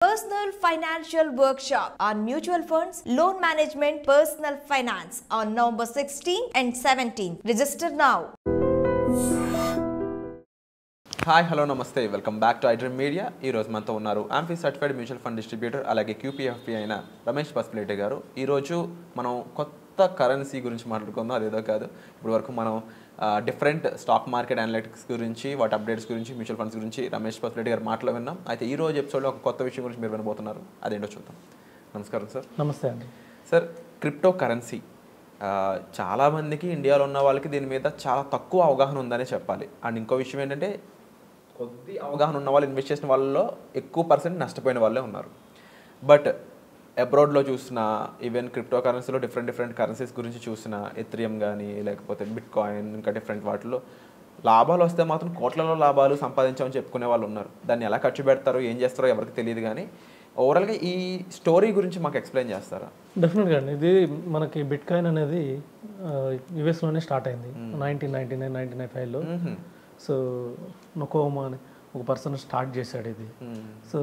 Personal Financial Workshop on Mutual Funds, Loan Management, Personal Finance on November 16 and 17. Register now. Hi hello నమస్తే welcome back to iDream Media. ఈరోజు మనతో ఉన్నారు AMFI certified mutual fund distributor అలాగే QPFP అయిన రమేష్ పసుపులేటి గారు. ఈరోజు మనం కొత్త కరెన్సీ గురించి మాట్లాడుకుందాం. అదేదో కాదు, ఇప్పుడు వరకు మనం డిఫరెంట్ స్టాక్ మార్కెట్ అనలిటిక్స్ గురించి, వాటి అప్డేట్స్ గురించి, మ్యూచువల్ ఫండ్స్ గురించి రమేష్ పసుపులేటి గారు మాటలు విన్నాం. అయితే ఈ రోజు ఎపిసోడ్లో ఒక కొత్త విషయం గురించి మీరు వినబోతున్నారు. అదేంటో చూద్దాం. నమస్కారం సార్. నమస్తే అండి. సార్, క్రిప్టో కరెన్సీ చాలామందికి, ఇండియాలో ఉన్న వాళ్ళకి దీని మీద చాలా తక్కువ అవగాహన ఉందనే చెప్పాలి. అండ్ ఇంకో విషయం ఏంటంటే, కొద్ది అవగాహన ఉన్న వాళ్ళు, ఇన్వెస్ట్ చేసిన వాళ్ళలో ఎక్కువ పర్సెంట్ నష్టపోయిన వాళ్ళే ఉన్నారు. బట్ అబ్రాడ్లో చూసిన, ఈవెన్ క్రిప్టో కరెన్సీలో డిఫరెంట్ కరెన్సీస్ గురించి చూసిన, ఎథీరియం కానీ లేకపోతే బిట్ కాయిన్, ఇంకా డిఫరెంట్ వాటిలో లాభాలు వస్తే మాత్రం కోట్లలో లాభాలు సంపాదించామని చెప్పుకునే వాళ్ళు ఉన్నారు. దాన్ని ఎలా ఖర్చు పెడతారో, ఏం చేస్తారో ఎవరికి తెలియదు. కానీ ఓవరాల్గా ఈ స్టోరీ గురించి మాకు ఎక్స్ప్లెయిన్ చేస్తారా? డెఫినెట్గా అండి. ఇది మనకి బిట్ కాయిన్ అనేది యుఎస్లోనే స్టార్ట్ అయింది 1995లో. సో నొకోమా అని ఒక పర్సన్ స్టార్ట్ చేశాడు ఇది. సో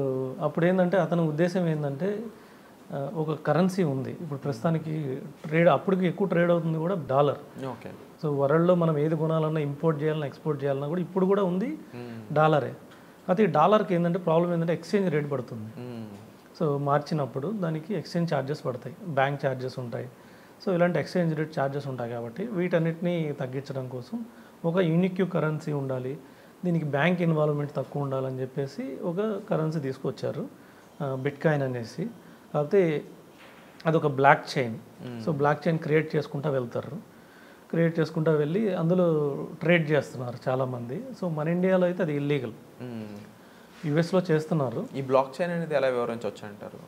అప్పుడు ఏంటంటే అతని ఉద్దేశం ఏంటంటే, ఒక కరెన్సీ ఉంది ఇప్పుడు ప్రస్తుతానికి ట్రేడ్, అప్పటికి ఎక్కువ ట్రేడ్ అవుతుంది కూడా డాలర్. ఓకే. సో వరల్డ్లో మనం ఏది కొనాలన్నా, ఇంపోర్ట్ చేయాలన్నా, ఎక్స్పోర్ట్ చేయాలన్నా కూడా ఇప్పుడు కూడా ఉంది డాలరే. అయితే ఈ డాలర్కి ఏంటంటే ప్రాబ్లం ఏంటంటే ఎక్స్చేంజ్ రేట్ పడుతుంది. సో మార్చినప్పుడు దానికి ఎక్స్చేంజ్ ఛార్జెస్ పడతాయి, బ్యాంక్ ఛార్జెస్ ఉంటాయి. సో ఇలాంటి ఎక్స్చేంజ్ రేట్ ఛార్జెస్ ఉంటాయి. కాబట్టి వీటన్నిటిని తగ్గించడం కోసం ఒక యూనిక్ కరెన్సీ ఉండాలి, దీనికి బ్యాంక్ ఇన్వాల్వ్మెంట్ తక్కువ ఉండాలని చెప్పేసి ఒక కరెన్సీ తీసుకొచ్చారు, బిట్ కాయిన్ అనేసి. కాకపోతే అదొక block chain. So block chain create చేసుకుంటూ వెళ్తారు, క్రియేట్ చేసుకుంటూ వెళ్ళి అందులో ట్రేడ్ చేస్తున్నారు చాలామంది. సో మన ఇండియాలో అయితే అది ఇల్లీగల్, యుఎస్లో చేస్తున్నారు. ఈ బ్లాక్ చైన్ అనేది ఎలా వివరించవచ్చు అంటారు?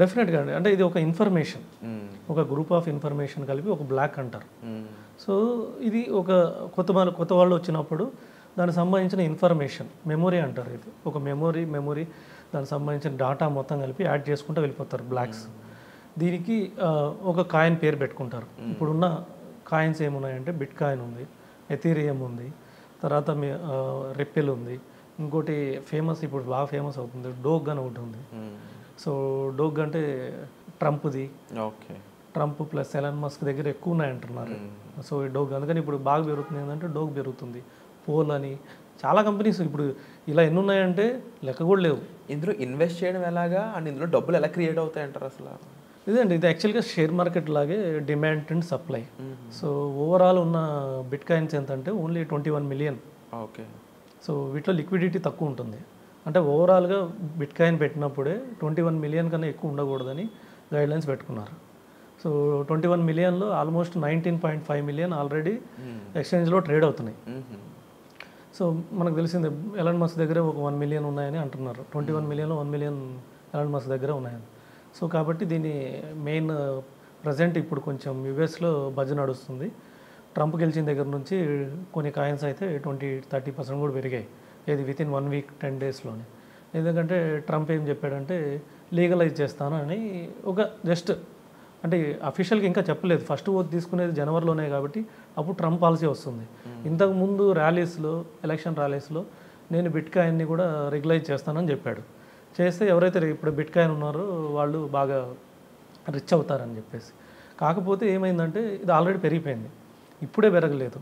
డెఫినెట్గా అండి. అంటే ఇది ఒక ఇన్ఫర్మేషన్, ఒక గ్రూప్ ఆఫ్ ఇన్ఫర్మేషన్ కలిపి ఒక బ్లాక్ అంటారు. సో ఇది ఒక కొత్త వాళ్ళు వచ్చినప్పుడు దానికి సంబంధించిన ఇన్ఫర్మేషన్, మెమొరీ అంటారు. ఇది ఒక మెమొరీ దానికి సంబంధించిన డాటా మొత్తం కలిపి యాడ్ చేసుకుంటూ వెళ్ళిపోతారు బ్లాక్స్. దీనికి ఒక కాయిన్ పేరు పెట్టుకుంటారు. ఇప్పుడున్న కాయిన్స్ ఏమున్నాయంటే బిట్ కాయిన్ ఉంది, ఎథీరియం ఉంది, తర్వాత రిప్పెల్ ఉంది, ఇంకోటి ఫేమస్, ఇప్పుడు బాగా ఫేమస్ అవుతుంది డోగ్ అని ఒకటి ఉంది. సో డోగ్ అంటే ట్రంప్ది. Okay. Trump plus Elon Musk దగ్గర ఎక్కువ ఉన్నాయంటున్నారు. సో ఈ డోగ్ అందుకని ఇప్పుడు బాగా పెరుగుతుంది. ఏంటంటే డోగ్ పెరుగుతుంది, పోల్ అని చాలా కంపెనీస్ ఇప్పుడు ఇలా ఎన్ని ఉన్నాయంటే లెక్క కూడా లేవు. ఇందులో ఇన్వెస్ట్ చేయడం ఎలాగా, అండ్ ఇందులో డబ్బులు ఎలా క్రియేట్ అవుతాయి అంటారు అసలు? ఇదండి, ఇది యాక్చువల్గా షేర్ మార్కెట్ లాగే demand and supply. So overall ఉన్న బిట్ కాయిన్స్ ఎంతంటే ఓన్లీ 21 మిలియన్. ఓకే. సో వీటిలో లిక్విడిటీ తక్కువ ఉంటుంది. అంటే ఓవరాల్గా బిట్ కాయిన్ పెట్టినప్పుడే 21 మిలియన్ కన్నా ఎక్కువ ఉండకూడదని గైడ్లైన్స్ పెట్టుకున్నారు. సో 21 మిలియన్లో ఆల్మోస్ట్ 19.5 మిలియన్ ఆల్రెడీ ఎక్స్చేంజ్లో ట్రేడ్ అవుతున్నాయి. సో మనకు తెలిసిందే ఎలాన్ మస్క్ దగ్గర ఒక 1 మిలియన్ ఉన్నాయని అంటున్నారు. 21 మిలియన్లో 1 మిలియన్ ఎలాన్ మస్క్ దగ్గర ఉన్నాయని. సో కాబట్టి దీని మెయిన్ ప్రజెంట్ ఇప్పుడు కొంచెం యుఎస్లో బజ్ నడుస్తుంది. ట్రంప్ గెలిచిన దగ్గర నుంచి కొన్ని కాయిన్స్ అయితే 20-30% కూడా పెరిగాయి. ఇది వితిన్ 1 వీక్ 10 డేస్లోనే. ఎందుకంటే ట్రంప్ ఏం చెప్పాడంటే లీగలైజ్ చేస్తాను అని, ఒక జస్ట్ అంటే అఫీషియల్గా ఇంకా చెప్పలేదు. ఫస్ట్ ఓట్ తీసుకునేది జనవరిలోనే కాబట్టి అప్పుడు ట్రంప్ పాలసీ వస్తుంది. ఇంతకుముందు ర్యాలీస్లో, ఎలక్షన్ ర్యాలీస్లో నేను బిట్ కాయిన్ని కూడా రెగ్యులైజ్ చేస్తానని చెప్పాడు. చేస్తే ఎవరైతే ఇప్పుడు బిట్ కాయిన్ ఉన్నారో వాళ్ళు బాగా రిచ్ అవుతారని చెప్పేసి. కాకపోతే ఏమైందంటే ఇది ఆల్రెడీ పెరిగిపోయింది, ఇప్పుడే పెరగలేదు.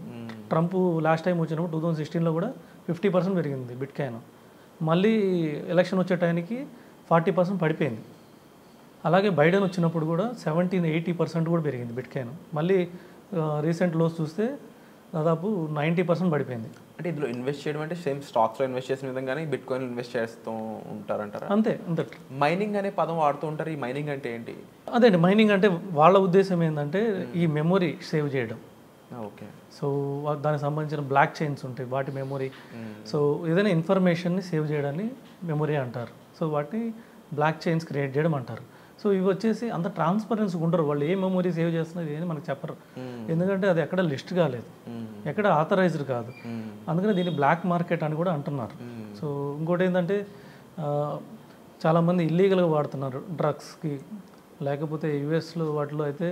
ట్రంప్ లాస్ట్ టైం వచ్చినప్పుడు 2016లో కూడా 50% పెరిగింది బిట్ కాయిన్. మళ్ళీ ఎలక్షన్ వచ్చే టైంకి 40% పడిపోయింది. అలాగే బైడెన్ వచ్చినప్పుడు కూడా 70-80% కూడా పెరిగింది బిట్ కాయిన్. మళ్ళీ రీసెంట్ లోస్ చూస్తే దాదాపు 90% పడిపోయింది. అంటే ఇందులో ఇన్వెస్ట్ చేయడం అంటే సేమ్ స్టాక్స్లో ఇన్వెస్ట్ చేసిన విధంగానే బిట్ కాయిన్ ఇన్వెస్ట్ చేస్తూ ఉంటారంటారా? అంతే. మైనింగ్ అనే పదం వాడుతూ ఉంటారు. ఈ మైనింగ్ అంటే ఏంటి? అదే అండి, మైనింగ్ అంటే వాళ్ళ ఉద్దేశం ఏంటంటే ఈ మెమొరీ సేవ్ చేయడం. ఓకే. సో దానికి సంబంధించిన బ్లాక్ చైన్స్ ఉంటాయి, వాటి మెమొరీ. సో ఏదైనా ఇన్ఫర్మేషన్ని సేవ్ చేయడాన్ని మెమొరీ అంటారు. సో వాటిని బ్లాక్ చైన్స్ క్రియేట్ చేయడం అంటారు. సో ఇవి వచ్చేసి అంత ట్రాన్స్పరెన్సీ ఉండరు, వాళ్ళు ఏ మెమొరీ సేవ్ చేస్తున్నారు ఏదని మనకు చెప్పరు. ఎందుకంటే అది ఎక్కడ లిస్ట్ కాలేదు, ఎక్కడ ఆథరైజ్డ్ కాదు. అందుకని దీన్ని బ్లాక్ మార్కెట్ అని కూడా అంటున్నారు. సో ఇంకోటి ఏంటంటే చాలామంది ఇల్లీగల్గా వాడుతున్నారు డ్రగ్స్కి, లేకపోతే యుఎస్లో వాటిలో అయితే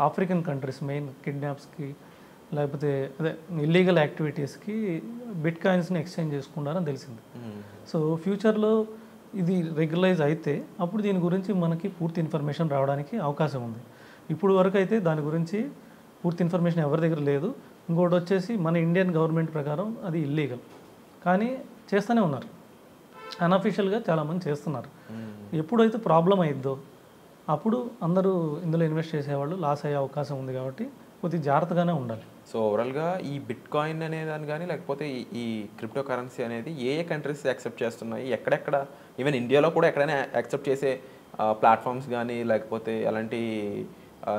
ఆఫ్రికన్ కంట్రీస్ మెయిన్ కిడ్నాప్స్కి, లేకపోతే అదే ఇల్లీగల్ యాక్టివిటీస్కి బిట్ కాయిన్స్ని ఎక్స్చేంజ్ చేసుకుంటారని తెలిసింది. సో ఫ్యూచర్లో ఇది రెగ్యులైజ్ అయితే అప్పుడు దీని గురించి మనకి పూర్తి ఇన్ఫర్మేషన్ రావడానికి అవకాశం ఉంది. ఇప్పుడు వరకు అయితే దాని గురించి పూర్తి ఇన్ఫర్మేషన్ ఎవరి దగ్గర లేదు. ఇంకోటి వచ్చేసి మన ఇండియన్ గవర్నమెంట్ ప్రకారం అది ఇల్లీగల్, కానీ చేస్తూనే ఉన్నారు. అన్అఫీషియల్గా చాలామంది చేస్తున్నారు. ఎప్పుడైతే ప్రాబ్లం అయిద్దో అప్పుడు అందరూ ఇందులో ఇన్వెస్ట్ చేసేవాళ్ళు లాస్ అయ్యే అవకాశం ఉంది. కాబట్టి కొద్దిగా జాగ్రత్తగానే ఉండాలి. సో ఓవరాల్గా ఈ బిట్ కాయిన్ అనే దాని కానీ లేకపోతే ఈ క్రిప్టో కరెన్సీ అనేది ఏ కంట్రీస్ యాక్సెప్ట్ చేస్తున్నాయి, ఎక్కడెక్కడ, ఈవెన్ ఇండియాలో కూడా ఎక్కడైనా యాక్సెప్ట్ చేసే ప్లాట్ఫామ్స్ కానీ లేకపోతే అలాంటి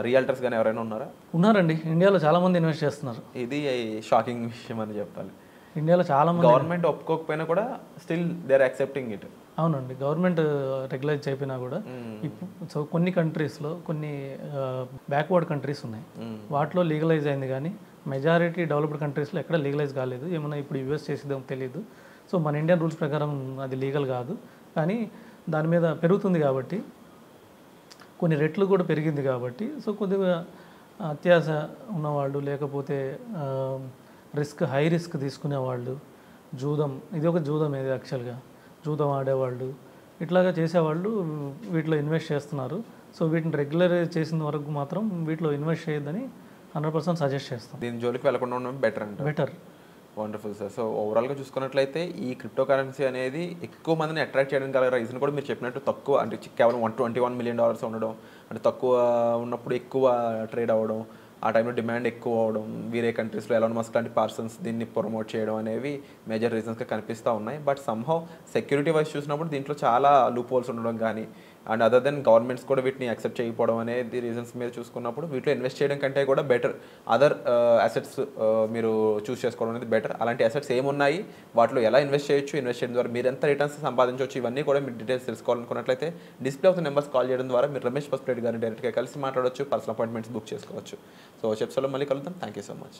రియల్టర్స్ కానీ ఎవరైనా ఉన్నారా? ఉన్నారండి, ఇండియాలో చాలామంది ఇన్వెస్ట్ చేస్తున్నారు. ఇది షాకింగ్ విషయం అని చెప్పాలి. ఇండియాలో చాలామంది గవర్నమెంట్ ఒప్పుకోకపోయినా కూడా still they are accepting it. అవునండి, గవర్నమెంట్ రెగ్యులైజ్ చేయకపోయినా కూడా సో కొన్ని కంట్రీస్లో కొన్ని బ్యాక్వర్డ్ కంట్రీస్ ఉన్నాయి, వాటిలో లీగలైజ్ అయింది. కానీ మెజారిటీ డెవలప్డ్ కంట్రీస్లో ఎక్కడ లీగలైజ్ కాలేదు. ఏమన్నా ఇప్పుడు యూఎస్ చేసేదో తెలియదు. సో మన ఇండియన్ రూల్స్ ప్రకారం అది లీగల్ కాదు, కానీ దాని మీద పెరుగుతుంది కాబట్టి, కొన్ని రెట్లు కూడా పెరిగింది కాబట్టి, సో కొద్దిగా అత్యాశ ఉన్నవాళ్ళు లేకపోతే హై రిస్క్ తీసుకునేవాళ్ళు, ఇది ఒక జూదం ఏది యాక్చువల్గా జూదం ఆడేవాళ్ళు, ఇట్లాగా చేసేవాళ్ళు వీటిలో ఇన్వెస్ట్ చేస్తున్నారు. సో వీటిని రెగ్యులరైజ్ చేసిన వరకు మాత్రం వీటిలో ఇన్వెస్ట్ చేయొద్దని 100% సజెస్ట్ చేస్తాం. దీని జోలికి వెళ్ళకుండా ఉండడం బెటర్. Wonderful sir. సో ఓవరాల్గా చూసుకున్నట్లయితే ఈ క్రిప్టో కరెన్సీ అనేది ఎక్కువ మందిని అట్రాక్ట్ చేయడానికి గల రీజన్ కూడా మీరు చెప్పినట్టు తక్కువ, అంటే కేవలం $121 million ఉండడం, అంటే తక్కువ ఉన్నప్పుడు ఎక్కువ ట్రేడ్ అవ్వడం, ఆ టైంలో డిమాండ్ ఎక్కువ అవడం, వేరే కంట్రీస్లో ఎలాన్ మస్క్ లాంటి పర్సన్స్ దీన్ని ప్రమోట్ చేయడం అనేవి మేజర్ రీజన్స్గా కనిపిస్తూ ఉన్నాయి. బట్ సమ్హౌ సెక్యూరిటీ వైజ్ చూసినప్పుడు దీంట్లో చాలా లూప్ హోల్స్ ఉండడం కానీ, అండ్ అదర్ దెన్ గవర్నమెంట్స్ కూడా వీటిని యాక్సెప్ట్ చేయకపోవడం అనేది రీజన్స్ మీద చూసుకున్నప్పుడు వీటిలో ఇన్వెస్ట్ చేయడం కంటే కూడా బెటర్ అదర్ అసెట్స్ మీరు చూస్ చేసుకోవడం అనేది బెటర్. అలాంటి అసెట్స్ ఏమున్నాయి, వాటిలో ఎలా ఇన్వెస్ట్ చేయొచ్చు, ఇన్వెస్ట్ చేయడం ద్వారా మీరు ఎంత రిటర్న్స్ సంపాదించవచ్చు, ఇవన్నీ కూడా మీరు డీటెయిల్స్ తెలుసుకోవాలనుకున్నట్లయితే display of the numbers call చేయడం ద్వారా మీరు రమేష్ పసుపులేటి గారిని డైరెక్ట్గా కలిసి మాట్లాడవచ్చు, పర్సనల్ అపాయింట్మెంట్స్ బుక్ చేసుకోవచ్చు. సో చెప్స్లో మళ్ళీ కలుద్దాం. Thank you so much.